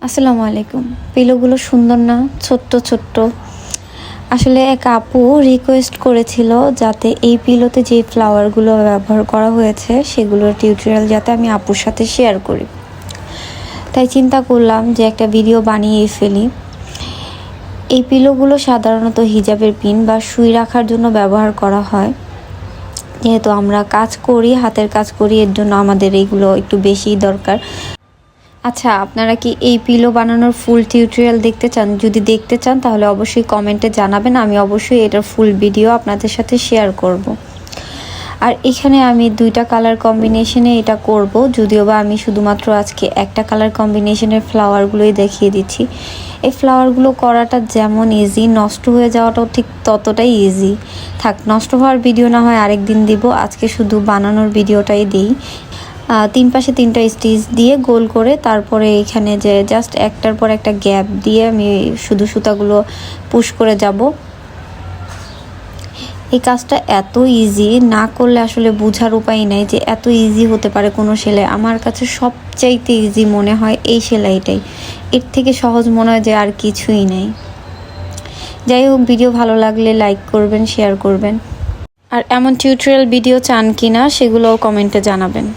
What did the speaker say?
আসসালামু আলাইকুম। পিলোগুলো সুন্দর না? ছোট্ট ছোট্ট। আসলে এক আপু রিকোয়েস্ট করেছিল যাতে এই পিলোতে যে ফ্লাওয়ারগুলো ব্যবহার করা হয়েছে সেগুলোর টিউটোরিয়াল যাতে আমি আপুর সাথে শেয়ার করি। তাই চিন্তা করলাম যে একটা ভিডিও বানিয়েই ফেলি। এই পিলোগুলো সাধারণত হিজাবের পিন বা সুই রাখার জন্য ব্যবহার করা হয়। যেহেতু আমরা কাজ করি, হাতের কাজ করি, এর জন্য আমাদের এইগুলো একটু বেশিই দরকার। আচ্ছা, আপনারা কি এই পিলো বানানোর ফুল টিউটোরিয়াল দেখতে চান? যদি দেখতে চান তাহলে অবশ্যই কমেন্টে জানাবেন, আমি অবশ্যই এটার ফুল ভিডিও আপনাদের সাথে শেয়ার করব। আর এখানে আমি দুইটা কালার কম্বিনেশনে এটা করব, যদিও বা আমি শুধুমাত্র আজকে একটা কালার কম্বিনেশনের ফ্লাওয়ারগুলোই দেখিয়ে দিচ্ছি। এই ফ্লাওয়ারগুলো করাটা যেমন ইজি, নষ্ট হয়ে যাওয়াটাও ঠিক ততটাই ইজি। থাক, নষ্ট হওয়ার ভিডিও না হয় আরেকদিন দিব, আজকে শুধু বানানোর ভিডিওটাই দিই। তিন পাশে তিনটা স্টিচ দিয়ে গোল করে তারপরে এখানে যে জাস্ট একটার পর একটা গ্যাপ দিয়ে আমি শুধু সুতাগুলো পুশ করে যাব। এই কাজটা এত ইজি, না করলে আসলে বোঝার উপায় নেই যে এত ইজি হতে পারে কোনো সেলাই। আমার কাছে সবচাইতে ইজি মনে হয় এই সেলাইটাই, এর থেকে সহজ মনে হয় যে আর কিছুই নেই। যাই হোক, ভিডিও ভালো লাগলে লাইক করবেন, শেয়ার করবেন, আর এমন টিউটোরিয়াল ভিডিও চান কিনা সেগুলোও কমেন্টে জানাবেন।